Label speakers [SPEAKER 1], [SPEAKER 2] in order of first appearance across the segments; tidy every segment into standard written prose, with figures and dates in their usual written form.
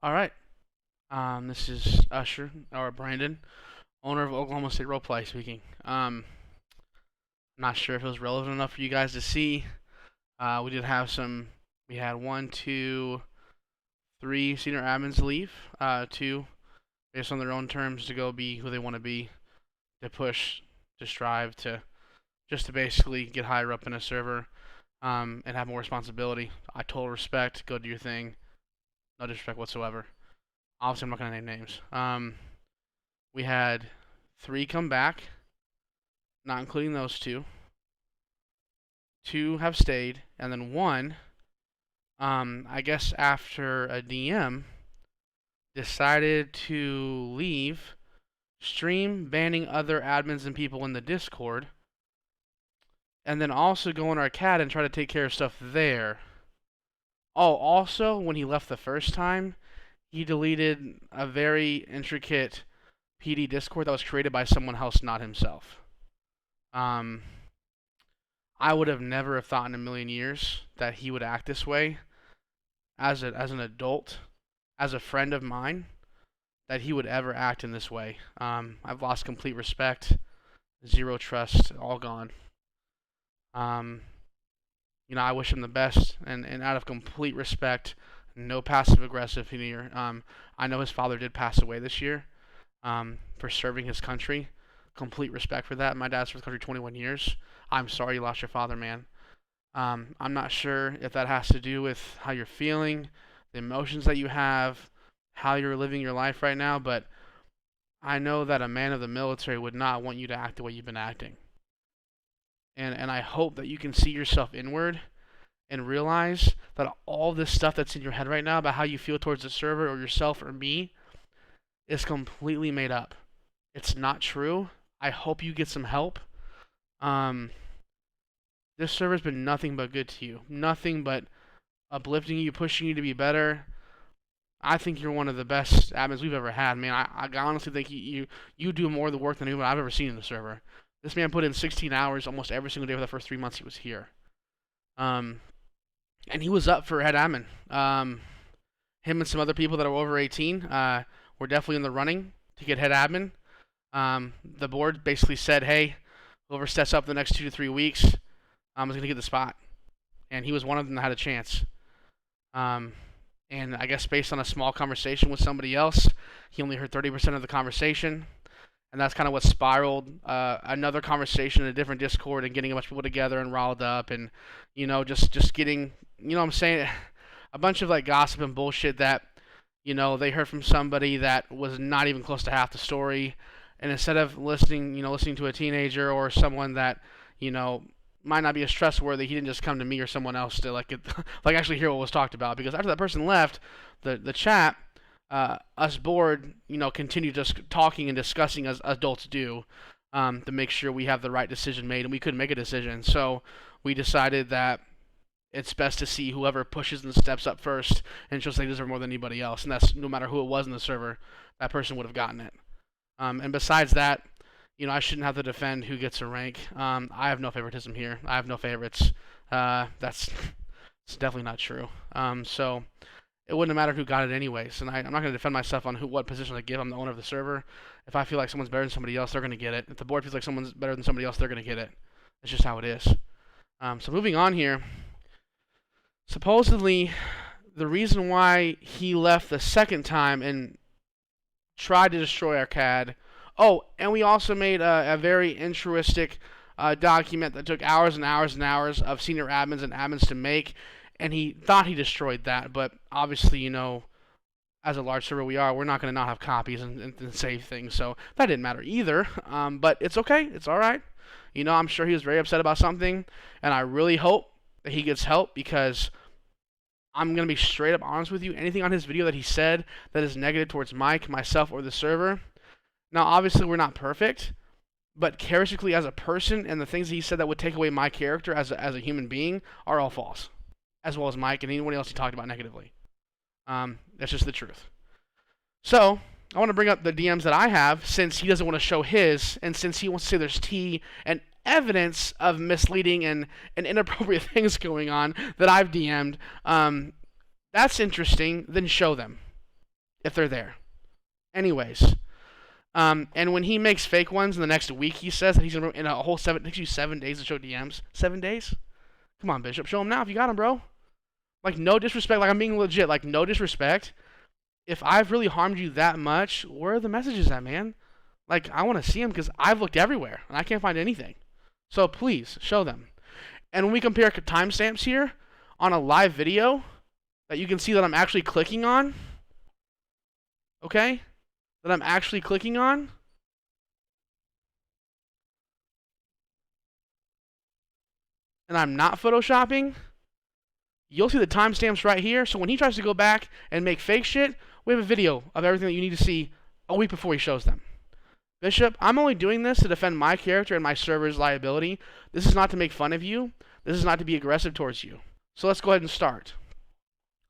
[SPEAKER 1] All right. This is Usher or Brandon, owner of Oklahoma State Roleplay speaking. Not sure if it was relevant enough for you guys to see. We did have some. We had one, two, three senior admins leave. Two, based on their own terms, to go be who they want to be, to push, to strive, to just to basically get higher up in a server, and have more responsibility. I total respect. Go do your thing. No disrespect whatsoever. Obviously, I'm not gonna name names. We had three come back, not including those two. Two have stayed, and then one, I guess after a DM, decided to leave, stream banning other admins and people in the Discord, and then also go on our CAD and try to take care of stuff there. Oh, also, when he left the first time, he deleted a very intricate PD Discord that was created by someone else, not himself. Um, I would have never have thought in a million years that he would act this way as an adult, as a friend of mine, that he would ever act in this way. I've lost complete respect, zero trust, all gone. Um, I wish him the best, and out of complete respect, no passive aggressive here. I know his father did pass away this year, for serving his country. Complete respect for that. My dad served the country 21 years. I'm sorry you lost your father, man. I'm not sure if that has to do with how you're feeling, the emotions that you have, how you're living your life right now, but I know that a man of the military would not want you to act the way you've been acting. And I hope that you can see yourself inward and realize that all this stuff that's in your head right now about how you feel towards the server or yourself or me is completely made up. It's not true. I hope you get some help. Um, this server's been nothing but good to you. Nothing but uplifting you, pushing you to be better. I think you're one of the best admins we've ever had, man. I honestly think you do more of the work than anyone I've ever seen in the server. This man put in 16 hours almost every single day for the first 3 months he was here. Um, and he was up for head admin. Him and some other people that are over 18 were definitely in the running to get head admin. The board basically said, hey, whoever steps up the next 2 to 3 weeks is going to get the spot. And he was one of them that had a chance. And I guess based on a small conversation with somebody else, he only heard 30% of the conversation. And that's kind of what spiraled another conversation in a different Discord and getting a bunch of people together and riled up and, just getting, what I'm saying, a bunch of like gossip and bullshit that, they heard from somebody that was not even close to half the story. And instead of listening to a teenager or someone that, might not be as trustworthy, he didn't just come to me or someone else to like actually hear what was talked about. Because after that person left, the chat, us board, continued just talking and discussing as adults do, to make sure we have the right decision made, and we couldn't make a decision. So we decided that it's best to see whoever pushes and steps up first and shows they deserve more than anybody else, and that's no matter who it was in the server, that person would have gotten it. And besides that, I shouldn't have to defend who gets a rank. I have no favoritism here. I have no favorites. That's it's definitely not true. So it wouldn't have mattered who got it anyways. And I'm not going to defend myself on what position I give. I'm the owner of the server. If I feel like someone's better than somebody else, they're going to get it. If the board feels like someone's better than somebody else, they're going to get it. It's just how it is. So moving on here. Supposedly, the reason why he left the second time and tried to destroy our CAD. Oh, and we also made a very altruistic document that took hours and hours and hours of senior admins and admins to make, and he thought he destroyed that, but obviously, as a large server we're not going to not have copies and save things, so that didn't matter either. But it's okay, it's all right. I'm sure he was very upset about something, and I really hope that he gets help because I'm going to be straight up honest with you. Anything on his video that he said that is negative towards Mike, myself, or the server, now obviously we're not perfect, but characteristically as a person and the things that he said that would take away my character as a human being are all false, as well as Mike and anybody else he talked about negatively. That's just the truth. So I want to bring up the DMs that I have since he doesn't want to show his, and since he wants to say there's tea and evidence of misleading and inappropriate things going on that I've DM'd. That's interesting. Then show them. if they're there. Anyways, and when he makes fake ones in the next week, he says that he's gonna in a whole it takes you 7 days to show DMs. 7 days? Come on, Bishop, show him now if you got him, bro. Like, no disrespect. Like, I'm being legit. Like, no disrespect. If I've really harmed you that much, where are the messages at, man? Like, I want to see them because I've looked everywhere and I can't find anything. So please show them. And when we compare timestamps here on a live video that you can see that I'm actually clicking on, okay? That I'm actually clicking on. And I'm not photoshopping, you'll see the timestamps right here. So when he tries to go back and make fake shit, we have a video of everything that you need to see a week before he shows them. Bishop, I'm only doing this to defend my character and my server's liability. This is not to make fun of you. This is not to be aggressive towards you. So let's go ahead and start.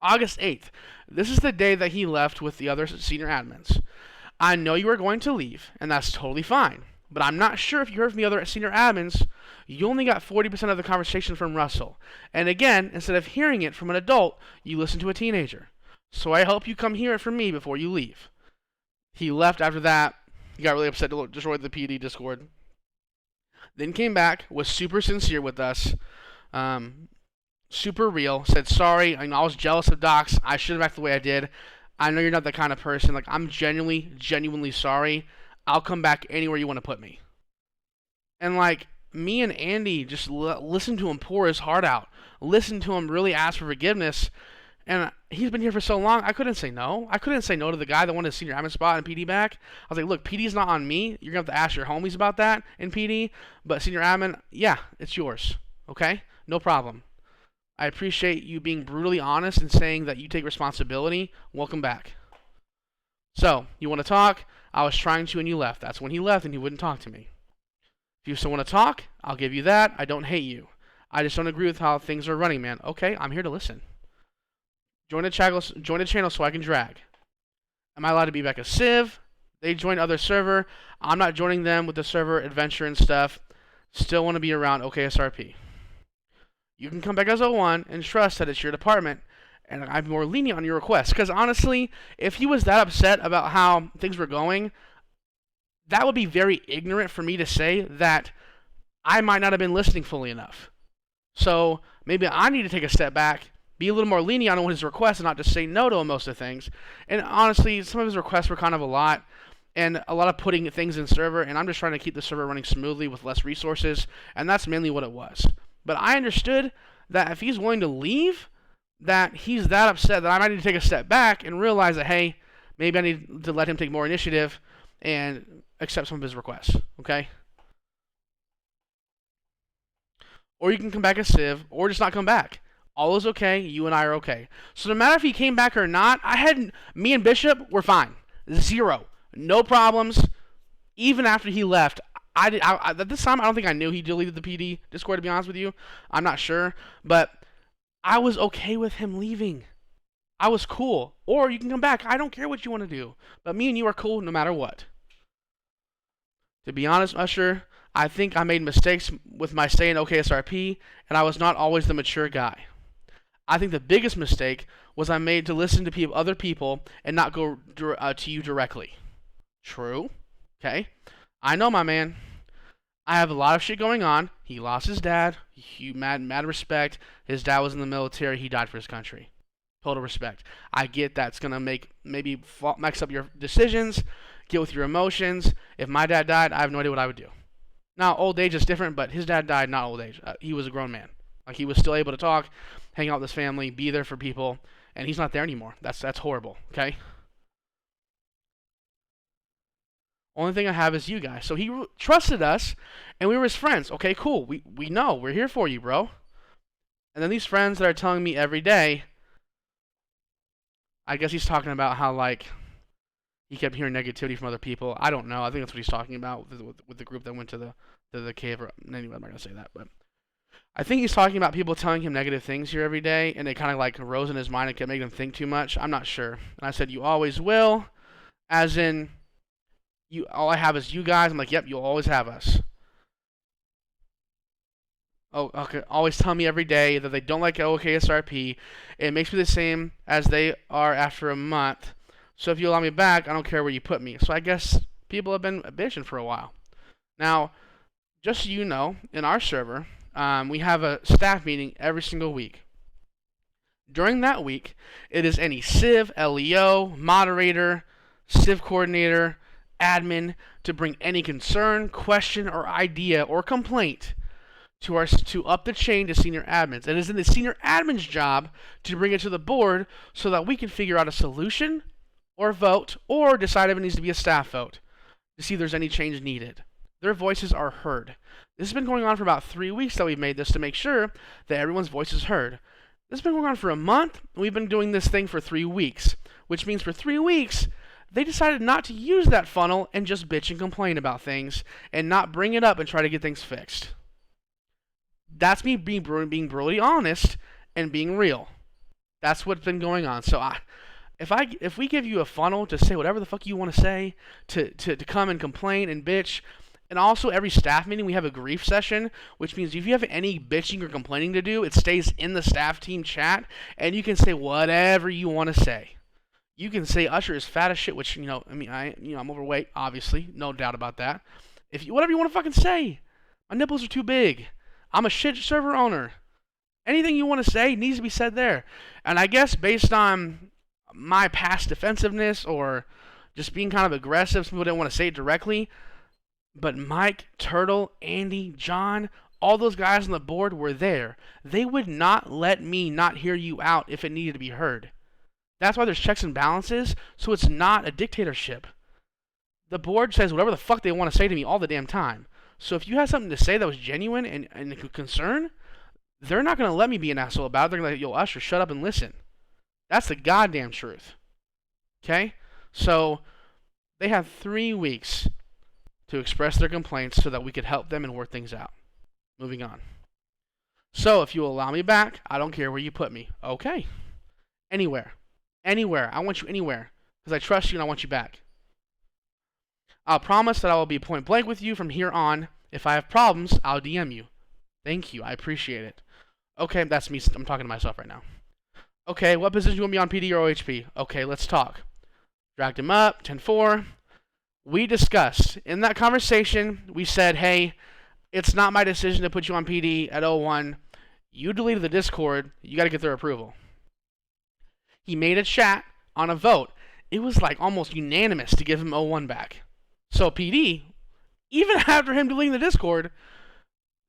[SPEAKER 1] August 8th. This is the day that he left with the other senior admins. I know you are going to leave, and that's totally fine. But I'm not sure if you heard from the other senior admins, you only got 40% of the conversation from Russell. And again, instead of hearing it from an adult, you listen to a teenager. So I hope you come hear it from me before you leave. He left after that. He got really upset, destroyed the PD Discord. Then came back, was super sincere with us. Super real. Said, sorry, I was jealous of Docs. I should have acted the way I did. I know you're not that kind of person. Like, I'm genuinely sorry. I'll come back anywhere you want to put me. And like, me and Andy just listened to him pour his heart out. Listened to him really ask for forgiveness. And he's been here for so long, I couldn't say no. I couldn't say no to the guy that wanted a senior admin spot in PD back. I was like, look, PD's not on me. You're going to have to ask your homies about that in PD. But senior admin, yeah, it's yours. Okay? No problem. I appreciate you being brutally honest and saying that you take responsibility. Welcome back. So, you want to talk? I was trying to and you left. That's when he left and he wouldn't talk to me. If you still want to talk, I'll give you that. I don't hate you. I just don't agree with how things are running, man. Okay, I'm here to listen. Join the channel so I can drag. Am I allowed to be back a Civ? They joined other server. I'm not joining them with the server adventure and stuff. Still want to be around OKSRP. You can come back as O1 and trust that it's your department. And I'm more lenient on your request. Because honestly, if he was that upset about how things were going, that would be very ignorant for me to say that I might not have been listening fully enough. So maybe I need to take a step back, be a little more lenient on his requests, and not just say no to him most of the things. And honestly, some of his requests were kind of a lot. And a lot of putting things in server. And I'm just trying to keep the server running smoothly with less resources. And that's mainly what it was. But I understood that if he's willing to leave, that he's that upset that I might need to take a step back and realize that, hey, maybe I need to let him take more initiative and accept some of his requests, okay? Or you can come back as Civ, or just not come back. All is okay. You and I are okay. So no matter if he came back or not, me and Bishop were fine. Zero. No problems. Even after he left, at this time, I don't think I knew he deleted the PD Discord, to be honest with you. I'm not sure. But I was okay with him leaving. I was cool. Or you can come back. I don't care what you want to do. But me and you are cool no matter what. To be honest, Usher, I think I made mistakes with my stay in OKSRP, and I was not always the mature guy. I think the biggest mistake was I made to listen to other people and not go to you directly. True. Okay. I know, my man. I have a lot of shit going on. He lost his dad. Mad respect. His dad was in the military. He died for his country. Total respect. I get that's going to maybe mix up your decisions, get with your emotions. If my dad died, I have no idea what I would do. Now, old age is different, but his dad died not old age. He was a grown man. Like, he was still able to talk, hang out with his family, be there for people, and he's not there anymore. That's horrible, okay? Only thing I have is you guys. So he trusted us, and we were his friends. Okay, cool. We know. We're here for you, bro. And then these friends that are telling me every day, I guess he's talking about how, like, he kept hearing negativity from other people. I don't know. I think that's what he's talking about with the group that went to the cave. Anyway, I'm not going to say that. But I think he's talking about people telling him negative things here every day, and it kind of, like, rose in his mind and kept making him think too much. I'm not sure. And I said, you always will, as in... all I have is you guys. I'm like, yep, you'll always have us. Oh, okay. Always tell me every day that they don't like OKSRP. It makes me the same as they are after a month. So if you allow me back, I don't care where you put me. So I guess people have been bitching for a while. Now, just so you know, in our server, we have a staff meeting every single week. During that week, it is any civ, LEO, moderator, civ coordinator, admin to bring any concern, question, or idea or complaint to up the chain to senior admins. It is in the senior admin's job to bring it to the board so that we can figure out a solution or vote or decide if it needs to be a staff vote to see if there's any change needed. Their voices are heard. This has been going on for about 3 weeks that we've made this to make sure that everyone's voice is heard. This has been going on for a month. We've been doing this thing for 3 weeks, which means for 3 weeks, they decided not to use that funnel and just bitch and complain about things and not bring it up and try to get things fixed. That's me being brutally honest and being real. That's what's been going on. So if we give you a funnel to say whatever the fuck you want to say, to come and complain and bitch, and also every staff meeting we have a grief session, which means if you have any bitching or complaining to do, it stays in the staff team chat, and you can say whatever you want to say. You can say Usher is fat as shit, which I'm overweight, obviously, no doubt about that. Whatever you want to fucking say, my nipples are too big. I'm a shit server owner. Anything you want to say needs to be said there. And I guess based on my past defensiveness or just being kind of aggressive, some people didn't want to say it directly, but Mike, Turtle, Andy, John, all those guys on the board were there. They would not let me not hear you out if it needed to be heard. That's why there's checks and balances, so it's not a dictatorship. The board says whatever the fuck they want to say to me all the damn time. So if you have something to say that was genuine and a concern, they're not going to let me be an asshole about it. They're going to yo, Usher, shut up and listen. That's the goddamn truth. Okay? So they have 3 weeks to express their complaints so that we could help them and work things out. Moving on. So if you allow me back, I don't care where you put me. Okay. Anywhere. Anywhere. I want you anywhere. Because I trust you and I want you back. I'll promise that I will be point blank with you from here on. If I have problems, I'll DM you. Thank you. I appreciate it. Okay, that's me. I'm talking to myself right now. Okay, what position do you want me on, PD or OHP? Okay, let's talk. Dragged him up, 10-4. We discussed. In that conversation, we said, hey, it's not my decision to put you on PD at 01. You deleted the Discord. You got to get their approval. He made a chat on a vote. It was like almost unanimous to give him 01 back. So PD, even after him deleting the Discord,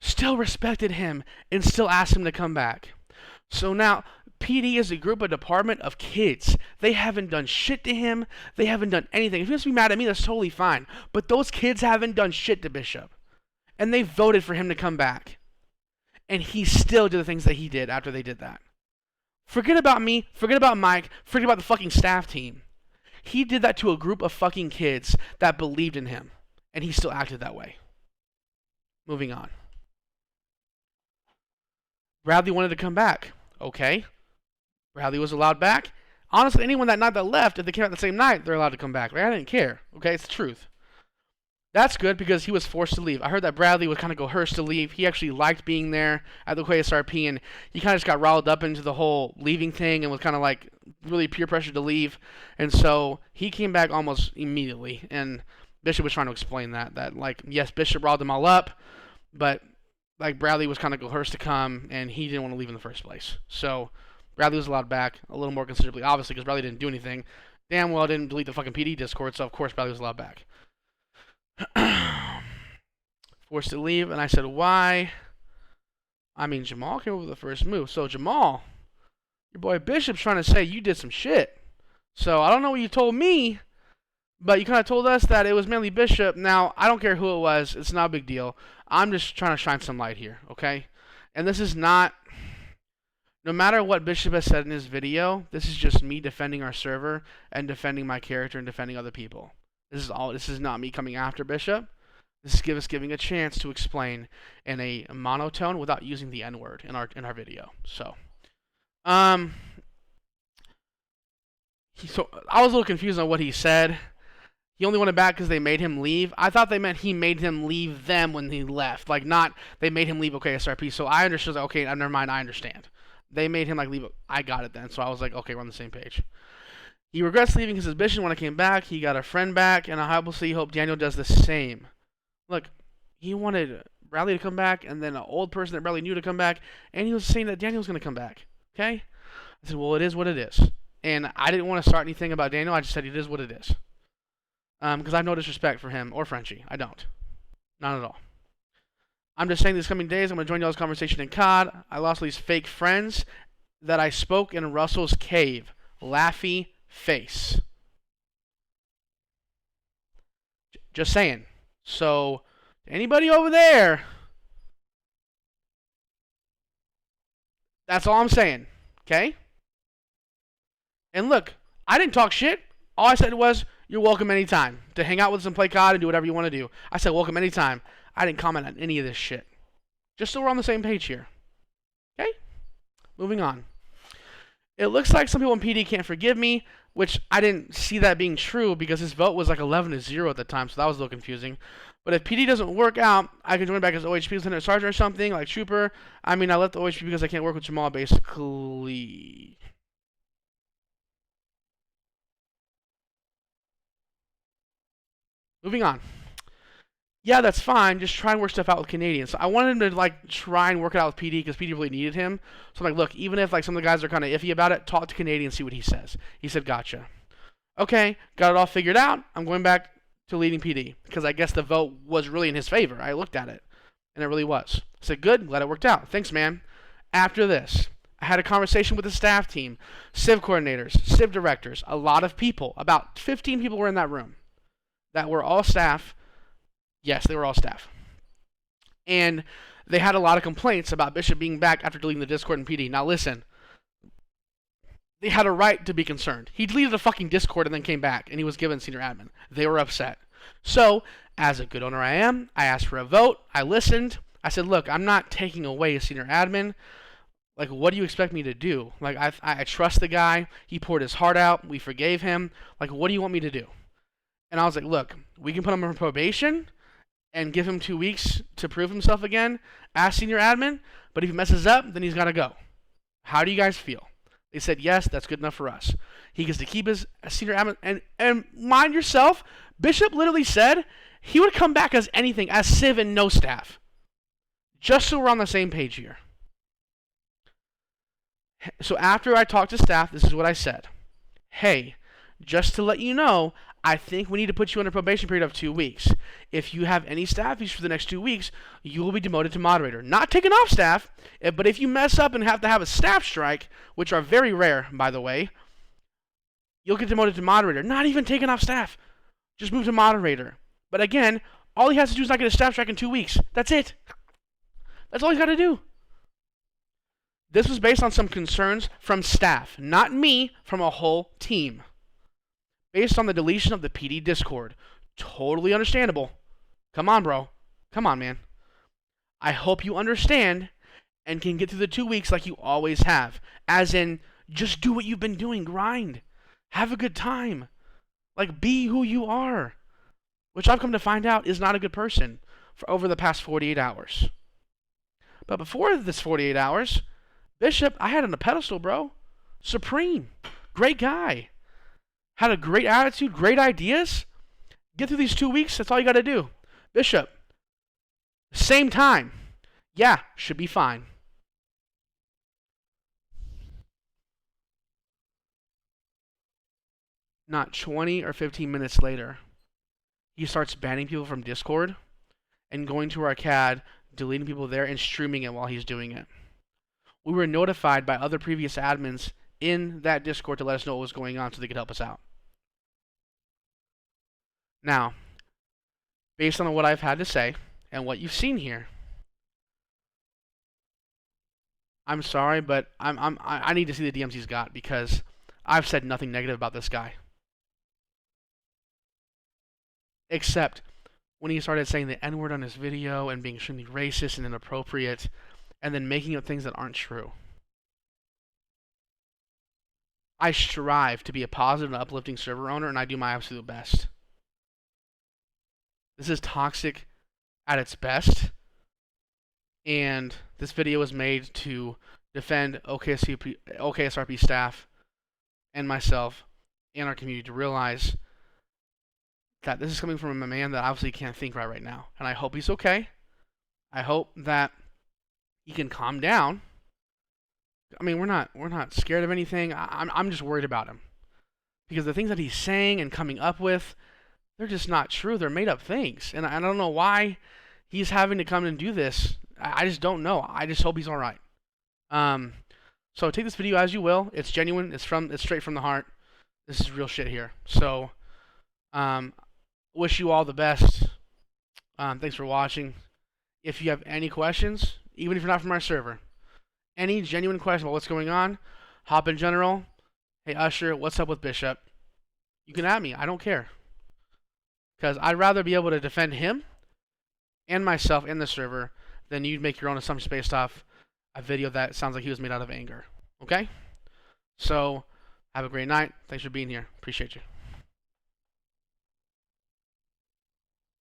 [SPEAKER 1] still respected him and still asked him to come back. So now, PD is a department of kids. They haven't done shit to him. They haven't done anything. If he wants to be mad at me, that's totally fine. But those kids haven't done shit to Bishop. And they voted for him to come back. And he still did the things that he did after they did that. Forget about me. Forget about Mike. Forget about the fucking staff team. He did that to a group of fucking kids that believed in him. And he still acted that way. Moving on. Bradley wanted to come back. Okay. Bradley was allowed back. Honestly, anyone that night that left, if they came out the same night, they're allowed to come back. Right? I didn't care. Okay, it's the truth. That's good because he was forced to leave. I heard that Bradley was kind of coerced to leave. He actually liked being there at the OKSRP, and he kind of just got riled up into the whole leaving thing and was kind of like really peer pressured to leave. And so he came back almost immediately. And Bishop was trying to explain that like, yes, Bishop riled them all up, but like Bradley was kind of coerced to come, and he didn't want to leave in the first place. So Bradley was allowed back a little more considerably, obviously, because Bradley didn't do anything. Damn well didn't delete the fucking PD Discord, so of course Bradley was allowed back. Forced to leave, and I said, why? I mean, Jamal came up with the first move. So, Jamal, your boy Bishop's trying to say you did some shit. So, I don't know what you told me, but you kind of told us that it was mainly Bishop. Now, I don't care who it was. It's not a big deal. I'm just trying to shine some light here, okay? And this is not... No matter what Bishop has said in his video, this is just me defending our server and defending my character and defending other people. This is not me coming after Bishop. This is us giving a chance to explain in a monotone without using the N-word in our video. So I was a little confused on what he said. He only wanted back because they made him leave. I thought they meant he made him leave them when he left. Like, not they made him leave OKSRP. So I understood, like, okay, never mind, I understand. They made him, like, leave. I got it then. So I was like, okay, we're on the same page. He regrets leaving his suspicion when I came back. He got a friend back, and I obviously hope Daniel does the same. Look, he wanted Bradley to come back, and then an old person that Bradley knew to come back, and he was saying that Daniel was going to come back. Okay? I said, well, it is what it is. And I didn't want to start anything about Daniel. I just said it is what it is. Because I have no disrespect for him or Frenchie. I don't. Not at all. I'm just saying these coming days, I'm going to join y'all's conversation in COD. I lost all these fake friends that I spoke in Russell's cave. Laughy face. Just saying. So, anybody over there, that's all I'm saying. Okay? And look, I didn't talk shit. All I said was, you're welcome anytime to hang out with us and play COD and do whatever you want to do. I said welcome anytime. I didn't comment on any of this shit. Just so we're on the same page here. Okay? Moving on. It looks like some people in PD can't forgive me, which I didn't see that being true because his vote was like 11-0 at the time, so that was a little confusing. But if PD doesn't work out, I can join back as OHP Lieutenant Sergeant or something, like Trooper. I mean, I left the OHP because I can't work with Jamal, basically. Moving on. Yeah, that's fine. Just try and work stuff out with Canadians. So I wanted him to like try and work it out with PD because PD really needed him. So I'm like, look, even if like some of the guys are kind of iffy about it, talk to Canadian and see what he says. He said, gotcha. Okay, got it all figured out. I'm going back to leading PD because I guess the vote was really in his favor. I looked at it, and it really was. I said, good, glad it worked out. Thanks, man. After this, I had a conversation with the staff team, civ coordinators, civ directors, a lot of people. About 15 people were in that room that were all staff. Yes, they were all staff. And they had a lot of complaints about Bishop being back after deleting the Discord and PD. Now listen, they had a right to be concerned. He deleted a fucking Discord and then came back, and he was given senior admin. They were upset. So, as a good owner I am, I asked for a vote. I listened. I said, look, I'm not taking away a senior admin. Like, what do you expect me to do? Like, I trust the guy. He poured his heart out. We forgave him. Like, what do you want me to do? And I was like, look, we can put him on probation and give him 2 weeks to prove himself again as senior admin, but if he messes up, then he's got to go. How do you guys feel? They said, yes, that's good enough for us. He gets to keep his senior admin, and mind yourself, Bishop literally said he would come back as anything, as civ and no staff. Just so we're on the same page here. So after I talked to staff, this is what I said. Hey, just to let you know, I think we need to put you on a probation period of 2 weeks. If you have any staff issues for the next 2 weeks, you will be demoted to moderator. Not taken off staff, but if you mess up and have to have a staff strike, which are very rare, by the way, you'll get demoted to moderator. Not even taken off staff. Just move to moderator. But again, all he has to do is not get a staff strike in 2 weeks. That's it. That's all he's got to do. This was based on some concerns from staff, not me, from a whole team. Based on the deletion of the PD Discord. Totally understandable. Come on, bro. Come on, man. I hope you understand and can get through the 2 weeks like you always have. As in, just do what you've been doing. Grind. Have a good time. Like, be who you are. Which I've come to find out is not a good person for over the past 48 hours. But before this 48 hours, Bishop, I had on a pedestal, bro. Supreme. Great guy. Had a great attitude, great ideas. Get through these 2 weeks, that's all you got to do. Bishop, same time. Yeah, should be fine. Not 20 or 15 minutes later, he starts banning people from Discord and going to our CAD, deleting people there, and streaming it while he's doing it. We were notified by other previous admins in that Discord to let us know what was going on so they could help us out. Now, based on what I've had to say and what you've seen here, I'm sorry, but I need to see the DMs he's got because I've said nothing negative about this guy. Except when he started saying the N-word on his video and being extremely racist and inappropriate and then making up things that aren't true. I strive to be a positive and uplifting server owner, and I do my absolute best. This is toxic at its best, and this video was made to defend OKSRP staff and myself and our community to realize that this is coming from a man that obviously can't think right now. And I hope he's okay. I hope that he can calm down. I mean, we're not scared of anything. I'm just worried about him because the things that he's saying and coming up with, they're just not true. They're made up things, and I don't know why he's having to come and do this. I just don't know. I just hope he's all right. So take this video as you will. It's genuine. It's straight from the heart. This is real shit here. So, wish you all the best. Thanks for watching. If you have any questions, even if you're not from our server, any genuine question about what's going on, hop in general. Hey Usher, what's up with Bishop? You can at me. I don't care. Because I'd rather be able to defend him and myself and the server than you'd make your own assumptions based off a video that sounds like he was made out of anger. Okay? So, have a great night. Thanks for being here. Appreciate you.